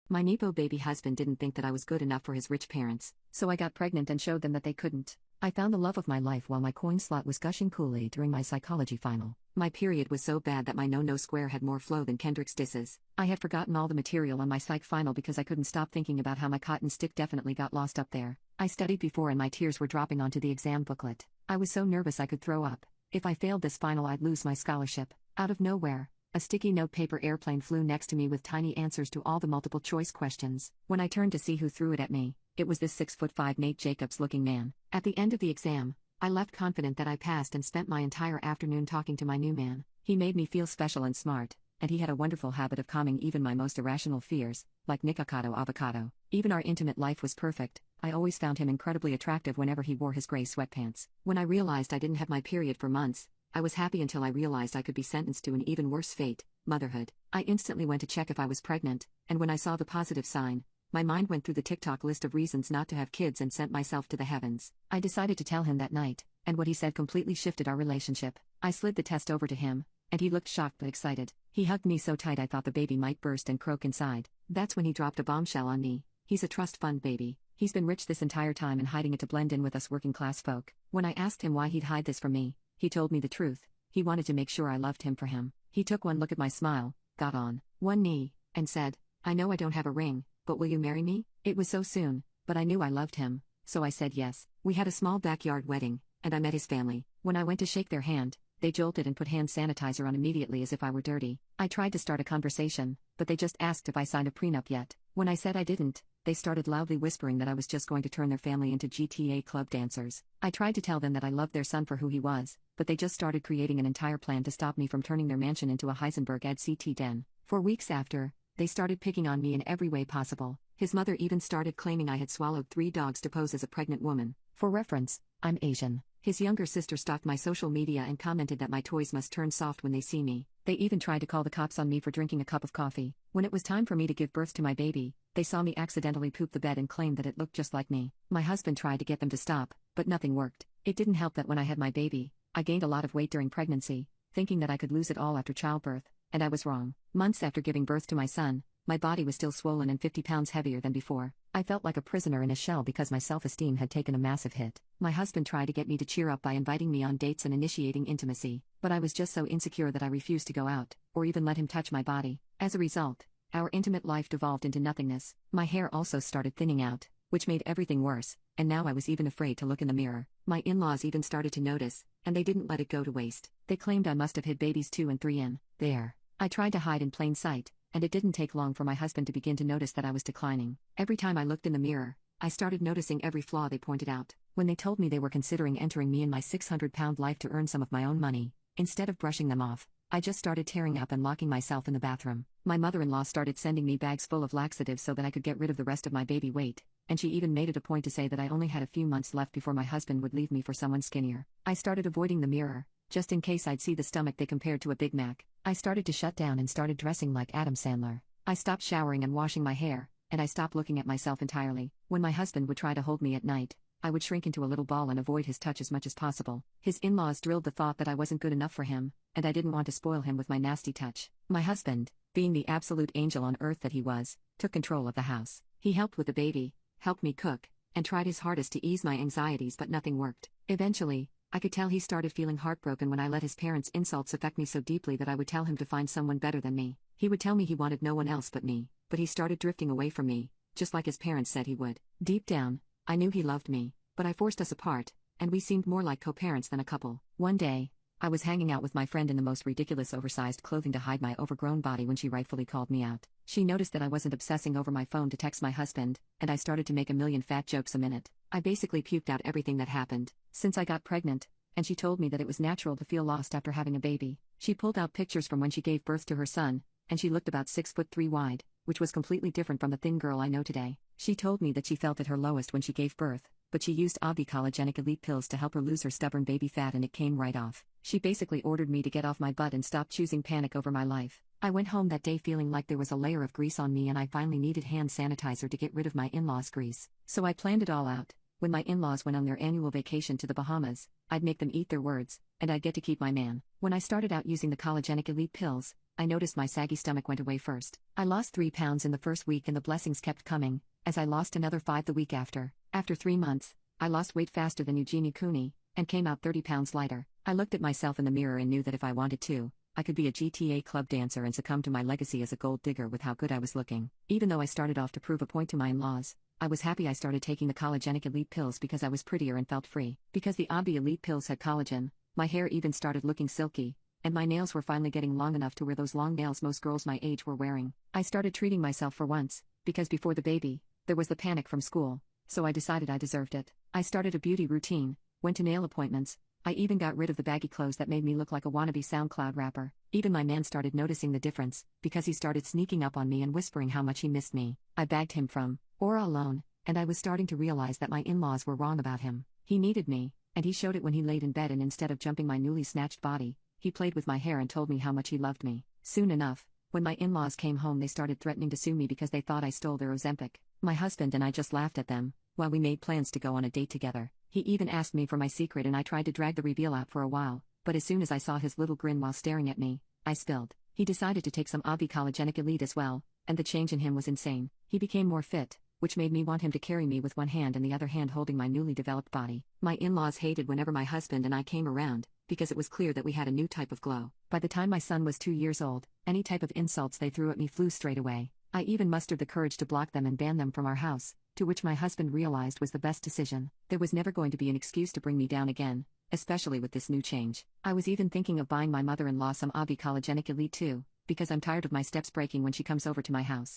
My Nepo baby husband didn't think that I was good enough for his rich parents, so I got pregnant and showed them that they couldn't. I found the love of my life while my coin slot was gushing Kool-Aid during my psychology final. My period was so bad that my no-no square had more flow than Kendrick's disses. I had forgotten all the material on my psych final because I couldn't stop thinking about how my cotton stick definitely got lost up there. I studied before and my tears were dropping onto the exam booklet. I was so nervous I could throw up. If I failed this final, I'd lose my scholarship. Out of nowhere, a sticky note paper airplane flew next to me with tiny answers to all the multiple choice questions. When I turned to see who threw it at me, it was this 6'5" Nate Jacobs-looking man. At the end of the exam, I left confident that I passed and spent my entire afternoon talking to my new man. He made me feel special and smart, and he had a wonderful habit of calming even my most irrational fears, like Nikocado avocado. Even our intimate life was perfect. I always found him incredibly attractive whenever he wore his gray sweatpants. When I realized I didn't have my period for months, I was happy until I realized I could be sentenced to an even worse fate, motherhood. I instantly went to check if I was pregnant, and when I saw the positive sign, my mind went through the TikTok list of reasons not to have kids and sent myself to the heavens. I decided to tell him that night, and what he said completely shifted our relationship. I slid the test over to him, and he looked shocked but excited. He hugged me so tight I thought the baby might burst and croak inside. That's when he dropped a bombshell on me. He's a trust fund baby. He's been rich this entire time and hiding it to blend in with us working class folk. When I asked him why he'd hide this from me, he told me the truth. He wanted to make sure I loved him for him. He took one look at my smile, got on one knee, and said, "I know I don't have a ring, but will you marry me?" It was so soon, but I knew I loved him, so I said yes. We had a small backyard wedding, and I met his family. When I went to shake their hand, they jolted and put hand sanitizer on immediately as if I were dirty. I tried to start a conversation, but they just asked if I signed a prenup yet. When I said I didn't, they started loudly whispering that I was just going to turn their family into GTA club dancers. I tried to tell them that I loved their son for who he was, but they just started creating an entire plan to stop me from turning their mansion into a Heisenberg AD-CT den. For weeks after, they started picking on me in every way possible. His mother even started claiming I had swallowed 3 dogs to pose as a pregnant woman. For reference, I'm Asian. His younger sister stalked my social media and commented that my toys must turn soft when they see me. They even tried to call the cops on me for drinking a cup of coffee. When it was time for me to give birth to my baby, they saw me accidentally poop the bed and claimed that it looked just like me. My husband tried to get them to stop, but nothing worked. It didn't help that when I had my baby, I gained a lot of weight during pregnancy, thinking that I could lose it all after childbirth, and I was wrong. Months after giving birth to my son, my body was still swollen and 50 pounds heavier than before. I felt like a prisoner in a shell because my self-esteem had taken a massive hit. My husband tried to get me to cheer up by inviting me on dates and initiating intimacy, but I was just so insecure that I refused to go out, or even let him touch my body. As a result, our intimate life devolved into nothingness. My hair also started thinning out, which made everything worse, and now I was even afraid to look in the mirror. My in-laws even started to notice, and they didn't let it go to waste. They claimed I must have hid babies 2 and 3 in there. I tried to hide in plain sight, and it didn't take long for my husband to begin to notice that I was declining. Every time I looked in the mirror, I started noticing every flaw they pointed out. When they told me they were considering entering me in my 600-pound life to earn some of my own money, instead of brushing them off, I just started tearing up and locking myself in the bathroom. My mother-in-law started sending me bags full of laxatives so that I could get rid of the rest of my baby weight, and she even made it a point to say that I only had a few months left before my husband would leave me for someone skinnier. I started avoiding the mirror, just in case I'd see the stomach they compared to a Big Mac. I started to shut down and started dressing like Adam Sandler. I stopped showering and washing my hair, and I stopped looking at myself entirely. When my husband would try to hold me at night, I would shrink into a little ball and avoid his touch as much as possible. His in-laws drilled the thought that I wasn't good enough for him, and I didn't want to spoil him with my nasty touch. My husband, being the absolute angel on earth that he was, took control of the house. He helped with the baby, helped me cook, and tried his hardest to ease my anxieties, but nothing worked. Eventually, I could tell he started feeling heartbroken when I let his parents' insults affect me so deeply that I would tell him to find someone better than me. He would tell me he wanted no one else but me, but he started drifting away from me, just like his parents said he would. Deep down, I knew he loved me, but I forced us apart, and we seemed more like co-parents than a couple. One day, I was hanging out with my friend in the most ridiculous oversized clothing to hide my overgrown body when she rightfully called me out. She noticed that I wasn't obsessing over my phone to text my husband, and I started to make a million fat jokes a minute. I basically puked out everything that happened since I got pregnant, and she told me that it was natural to feel lost after having a baby. She pulled out pictures from when she gave birth to her son, and she looked about 6'3" wide, which was completely different from the thin girl I know today. She told me that she felt at her lowest when she gave birth, but she used Collagenic Elite pills to help her lose her stubborn baby fat and it came right off. She basically ordered me to get off my butt and stop choosing panic over my life. I went home that day feeling like there was a layer of grease on me and I finally needed hand sanitizer to get rid of my in-laws' grease. So I planned it all out. When my in-laws went on their annual vacation to the Bahamas, I'd make them eat their words, and I'd get to keep my man. When I started out using the Collagenic Elite pills, I noticed my saggy stomach went away first. I lost 3 pounds in the first week and the blessings kept coming, as I lost another 5 the week after. After 3 months, I lost weight faster than Eugenie Cooney, and came out 30 pounds lighter. I looked at myself in the mirror and knew that if I wanted to, I could be a GTA club dancer and succumb to my legacy as a gold digger with how good I was looking. Even though I started off to prove a point to my in-laws, I was happy I started taking the Collagenic Elite pills because I was prettier and felt free. Because the Obvi Elite pills had collagen, my hair even started looking silky, and my nails were finally getting long enough to wear those long nails most girls my age were wearing. I started treating myself for once, because before the baby, there was the panic from school, so I decided I deserved it. I started a beauty routine, went to nail appointments, I even got rid of the baggy clothes that made me look like a wannabe SoundCloud rapper. Even my man started noticing the difference, because he started sneaking up on me and whispering how much he missed me. I bagged him from Aura alone, and I was starting to realize that my in-laws were wrong about him. He needed me, and he showed it when he laid in bed and instead of jumping my newly snatched body, he played with my hair and told me how much he loved me. Soon enough, when my in-laws came home they started threatening to sue me because they thought I stole their Ozempic. My husband and I just laughed at them, while we made plans to go on a date together. He even asked me for my secret and I tried to drag the reveal out for a while, but as soon as I saw his little grin while staring at me, I spilled. He decided to take some Obvi Collagenic Elite as well, and the change in him was insane. He became more fit, which made me want him to carry me with one hand and the other hand holding my newly developed body. My in-laws hated whenever my husband and I came around, because it was clear that we had a new type of glow. By the time my son was 2 years old, any type of insults they threw at me flew straight away. I even mustered the courage to block them and ban them from our house, to which my husband realized was the best decision. There was never going to be an excuse to bring me down again, especially with this new change. I was even thinking of buying my mother-in-law some Obvi Collagenic Elite too, because I'm tired of my steps breaking when she comes over to my house.